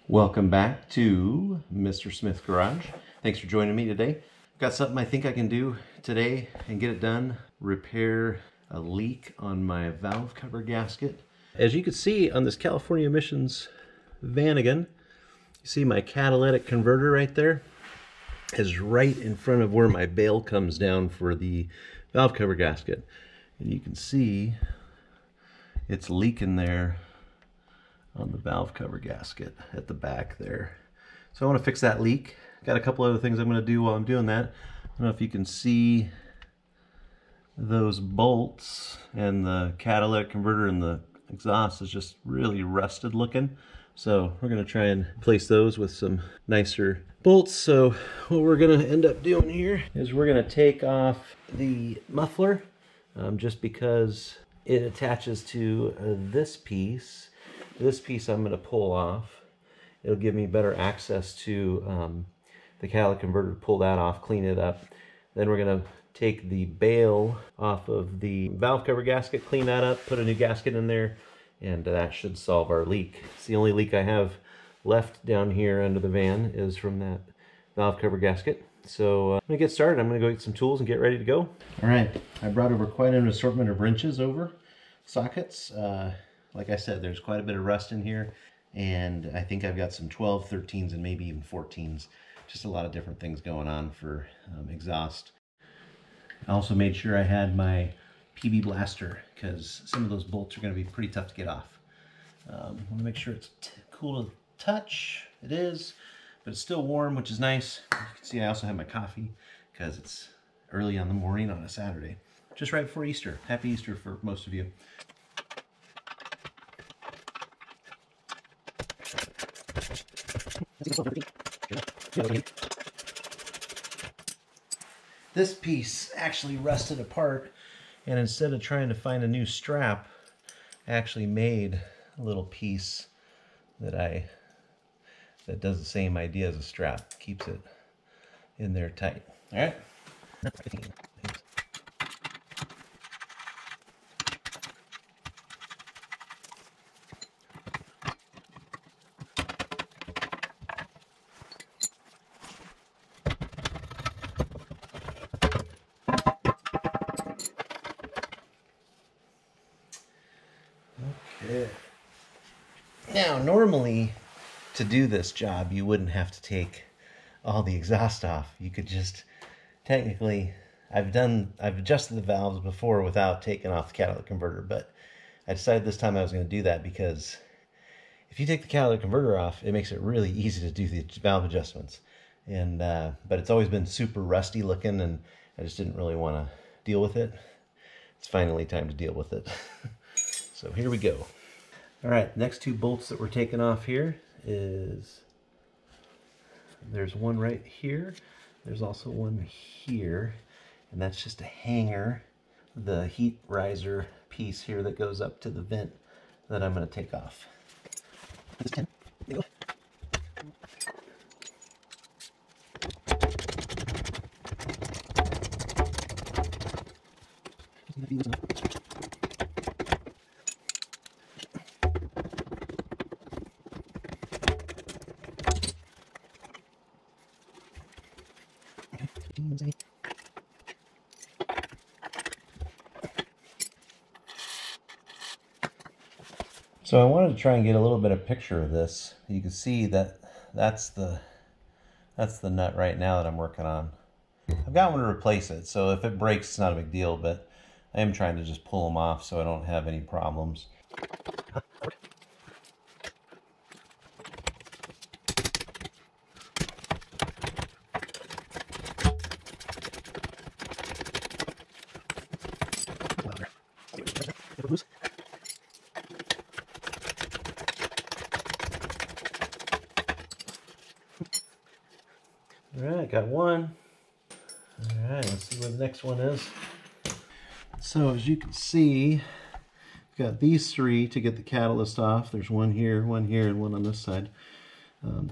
Welcome back to Mr. Smith Garage. Thanks for joining me today. Got something I think I can do today and get it done. Repair a leak on my valve cover gasket. As you can see on this California emissions Vanagon, you see my catalytic converter right there is right in front of where my bail comes down for the valve cover gasket. And you can see it's leaking there on the valve cover gasket at the back there. So I want to fix that leak. Got a couple other things I'm going to do while I'm doing that. I don't know if you can see those bolts, and the catalytic converter and the exhaust is just really rusted looking. So we're going to try and replace those with some nicer bolts. So what we're going to end up doing here is we're going to take off the muffler just because it attaches to this piece. This piece I'm going to pull off. It'll give me better access to the catalytic converter to pull that off, clean it up. Then we're going to take the bail off of the valve cover gasket, clean that up, put a new gasket in there, and that should solve our leak. It's the only leak I have left down here under the van is from that valve cover gasket. So I'm going to get started. I'm going to go get some tools and get ready to go. All right, I brought over quite an assortment of wrenches over, sockets. Like I said, there's quite a bit of rust in here, and I think I've got some 12, 13s, and maybe even 14s. Just a lot of different things going on for exhaust. I also made sure I had my PB blaster because some of those bolts are going to be pretty tough to get off. I want to make sure it's cool to touch. It is, but it's still warm, which is nice. You can see I also have my coffee because it's early on the morning on a Saturday. Just right before Easter. Happy Easter for most of you. This piece actually rusted apart, and instead of trying to find a new strap, I actually made a little piece that does the same idea as a strap. Keeps it in there tight. All right. Okay. Now, normally, to do this job, you wouldn't have to take all the exhaust off. You could just, technically, I've adjusted the valves before without taking off the catalytic converter, but I decided this time I was going to do that because if you take the catalytic converter off, it makes it really easy to do the valve adjustments. And but it's always been super rusty looking, and I just didn't really want to deal with it. It's finally time to deal with it. So here we go. All right, next two bolts that we're taking off here is, there's one right here. There's also one here, and that's just a hanger, the heat riser piece here that goes up to the vent that I'm going to take off. This pin. There you go. So I wanted to try and get a little bit of picture of this. You can see that that's the nut right now that I'm working on. I've got one to replace it, so if it breaks, it's not a big deal, but I am trying to just pull them off so I don't have any problems. All right, got one. All right, let's see where the next one is. So as you can see, we've got these three to get the catalyst off. There's one here, and one on this side.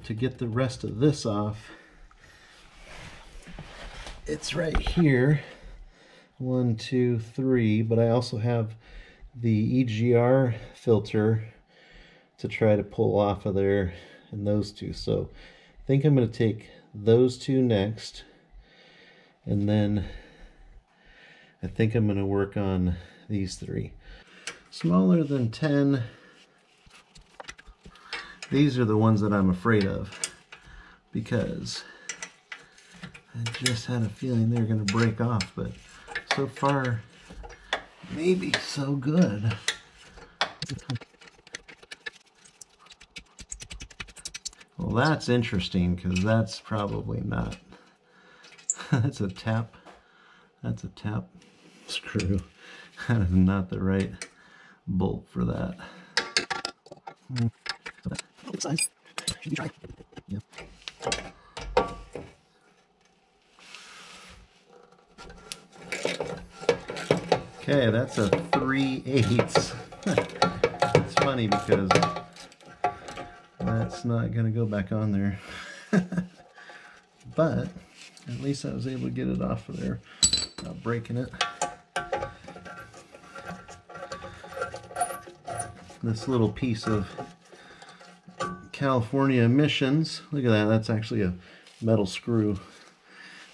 To get the rest of this off, it's right here. 1, 2, 3, but I also have the EGR filter to try to pull off of there and those two. So I think I'm going to take those two next, and then I think I'm going to work on these three. Smaller than 10. These are the ones that I'm afraid of, because I just had a feeling they were going to break off, but so far, maybe so good. Well, that's interesting, because that's probably not. That's a tap screw. That is not the right bolt for that. Size should be tried. Yeah. Okay, that's a 3/8. It's funny because that's not going to go back on there. But at least I was able to get it off of there without breaking it. This little piece of California emissions, look at that, that's actually a metal screw.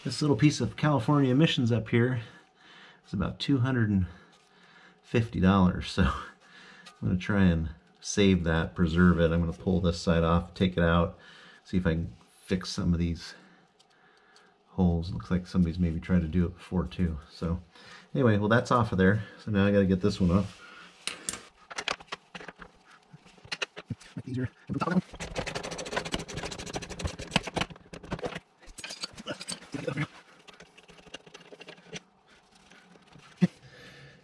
This little piece of California emissions up here is about $250, so I'm going to try and save that, preserve it. I'm going to pull this side off, take it out, see if I can fix some of these holes. Looks like somebody's maybe tried to do it before too. So anyway, well, that's off of there. So now I got to get this one off. Easier.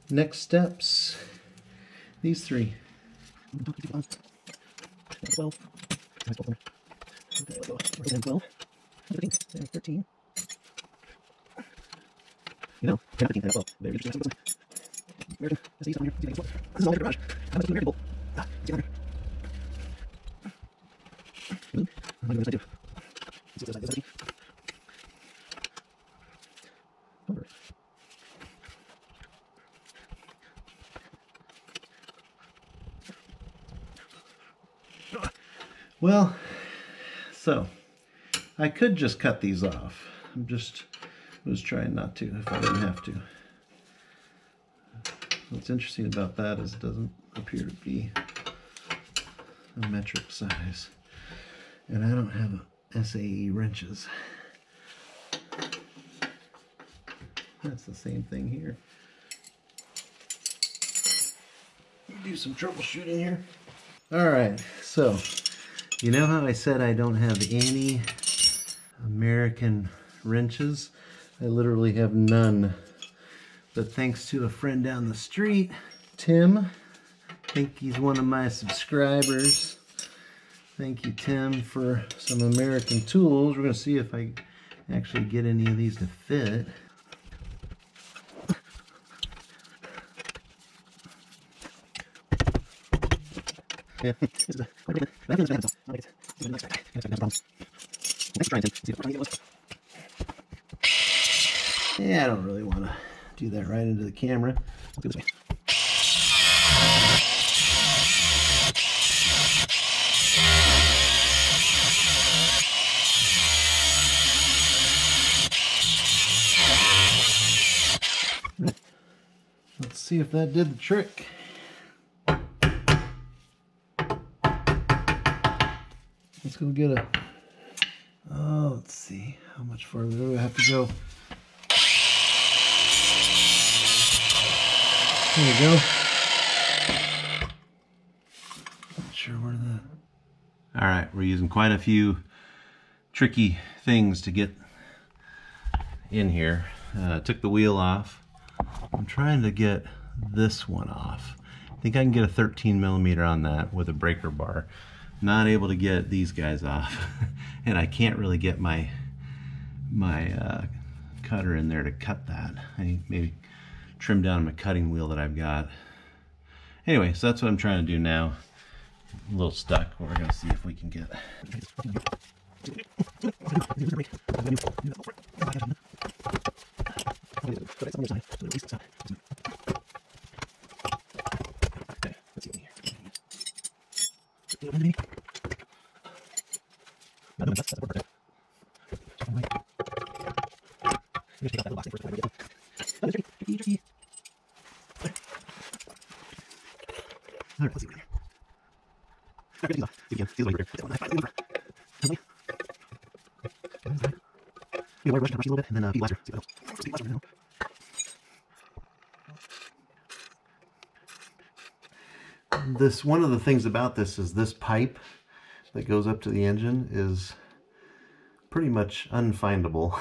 Next steps, these three. 12, 13. You know, 10, 15, 12. American, this is all your garage. How much American bolt? It's on there. I'm going to do this side too. Well, so I could just cut these off. I was trying not to if I didn't have to. What's interesting about that is it doesn't appear to be a metric size. And I don't have SAE wrenches. That's the same thing here. Do some troubleshooting here. Alright, so you know how I said I don't have any American wrenches? I literally have none. But thanks to a friend down the street, Tim, I think he's one of my subscribers. Thank you, Tim, for some American tools. We're going to see if I actually get any of these to fit. Yeah. Yeah, I don't really want to do that right into the camera. Let's go this way. Let's see if that did the trick. Let's go get a... Oh, let's see. How much farther do I have to go? There we go. Not sure where that... Alright, we're using quite a few tricky things to get in here. Took the wheel off. I'm trying to get this one off. I think I can get a 13mm on that with a breaker bar. Not able to get these guys off. And I can't really get my cutter in there to cut that. I maybe trim down my cutting wheel that I've got. Anyway, so that's what I'm trying to do now. A little stuck. We're going to see if we can get... This, one of the things about this is this pipe that goes up to the engine is pretty much unfindable.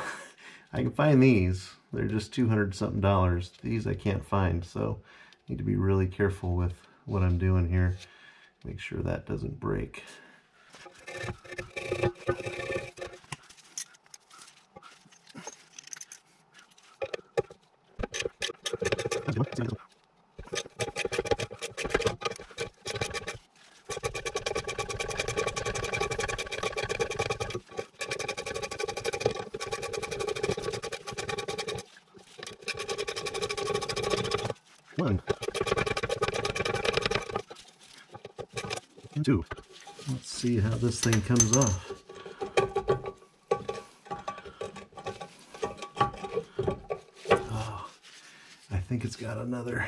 I can find these. They're just $200 something. These I can't find, so I need to be really careful with what I'm doing here. Make sure that doesn't break. One, two. Let's see how this thing comes off. Oh, I think it's got another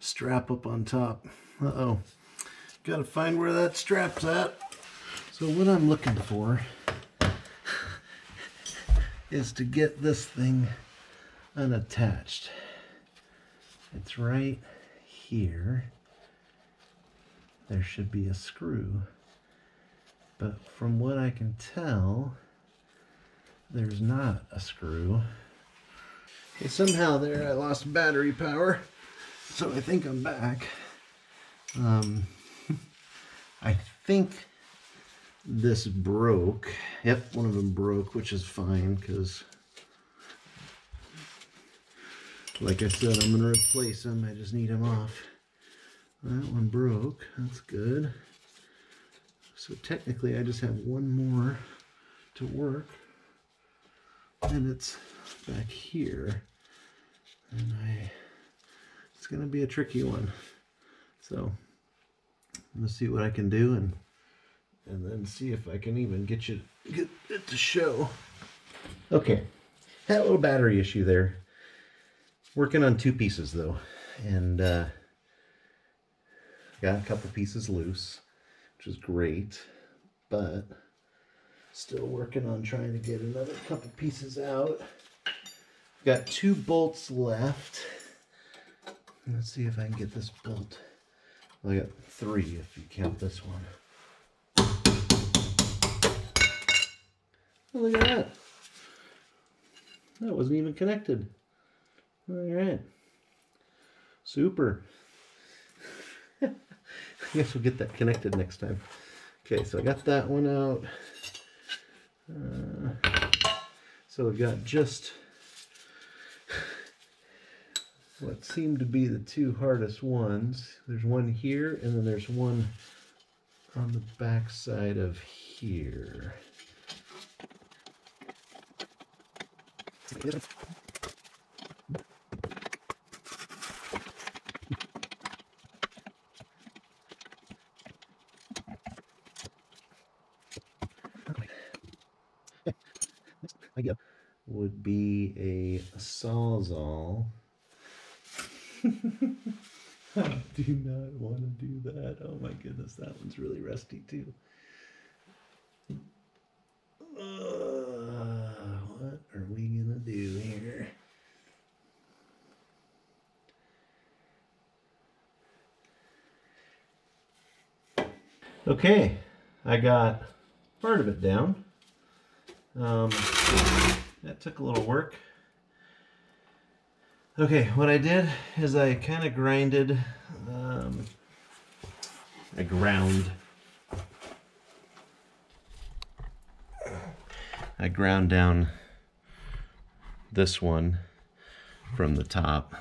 strap up on top. Uh-oh. Gotta find where that strap's at. So what I'm looking for is to get this thing unattached. It's right here. There should be a screw, but from what I can tell, there's not a screw. Okay, somehow there I lost battery power, so I think I'm back. I think this broke. Yep, one of them broke, which is fine, because like I said, I'm going to replace them. I just need them off. That one broke. That's good. So technically I just have one more to work. And it's back here. And it's going to be a tricky one. So I'm going to see what I can do and then see if I can even get it to show. Okay. Had a little battery issue there. Working on two pieces though, and got a couple pieces loose, which is great, but still working on trying to get another couple pieces out. Got 2 bolts left. Let's see if I can get this bolt. Well, I got 3 if you count this one. Oh, look at that. That wasn't even connected. All right, super. I guess we'll get that connected next time. Okay, so I got that one out. So we've got just what seemed to be the 2 hardest ones. There's one here, and then there's one on the back side of here. Idea would be a sawzall. I do not want to do that. Oh my goodness, that one's really rusty too. What are we gonna do here? Okay, I got part of it down. That took a little work. Okay, what I did is I kind of grinded, I ground down this one from the top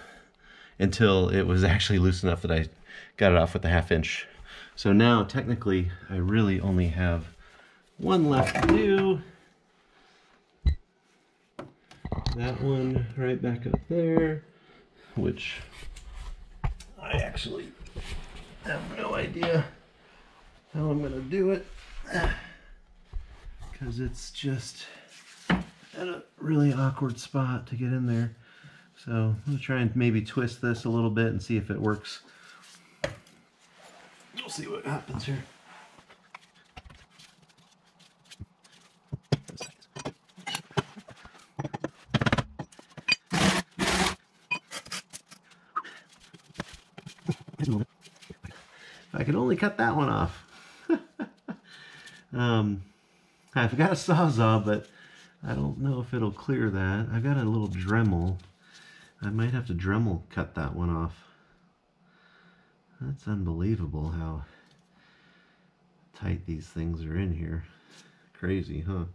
until it was actually loose enough that I got it off with a 1/2 inch. So now technically I really only have one left to do. That one right back up there, which I actually have no idea how I'm going to do it. because it's just at a really awkward spot to get in there. So I'm going to try and maybe twist this a little bit and see if it works. We'll see what happens here. I could only cut that one off. I've got a Sawzall, but I don't know if it'll clear that. I've got a little Dremel. I might have to Dremel cut that one off. That's unbelievable how tight these things are in here. Crazy, huh?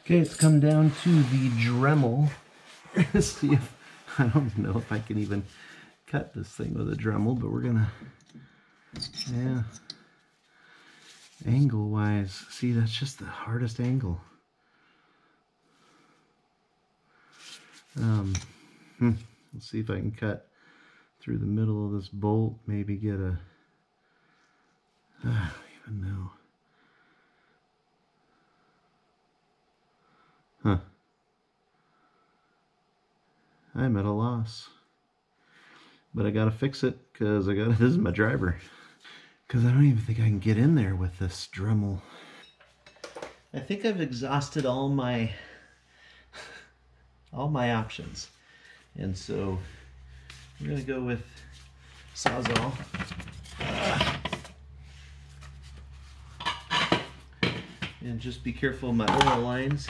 Okay, it's come down to the Dremel. Let's see if, I don't know if I can even cut this thing with a Dremel, but we're gonna, yeah. Angle wise, see, that's just the hardest angle. Let's see if I can cut through the middle of this bolt, maybe get a, I don't even know. Huh. I'm at a loss. But I gotta fix it, because this is my driver. Because I don't even think I can get in there with this Dremel. I think I've exhausted all my options. And so we're gonna go with Sawzall. And just be careful of my oil lines.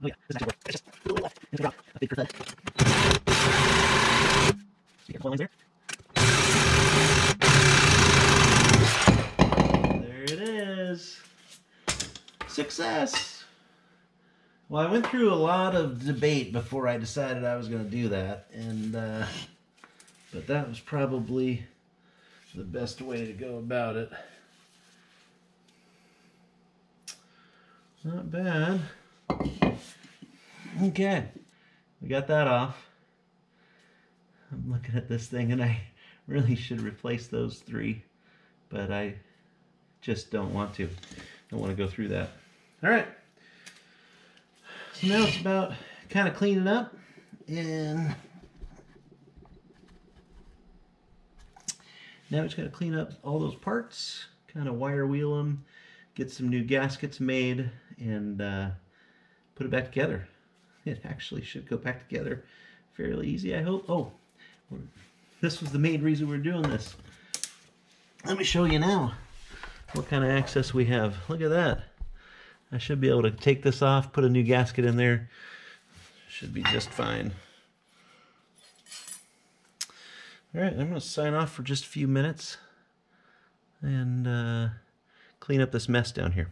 Oh yeah, this actually works. It's just a little left. I'm gonna drop a big thud. See your lines there? There it is. Success! Well, I went through a lot of debate before I decided I was going to do that, and but that was probably the best way to go about it. Not bad. Okay, we got that off. I'm looking at this thing and I really should replace those three, but I just don't want to. Don't want to go through that. All right. So now it's about kind of cleaning up, and now we just got to clean up all those parts, kind of wire wheel them, get some new gaskets made, and put it back together. It actually should go back together fairly easy, I hope. Oh, this was the main reason we're doing this. Let me show you now what kind of access we have. Look at that. I should be able to take this off, put a new gasket in there. Should be just fine. All right, I'm going to sign off for just a few minutes and clean up this mess down here.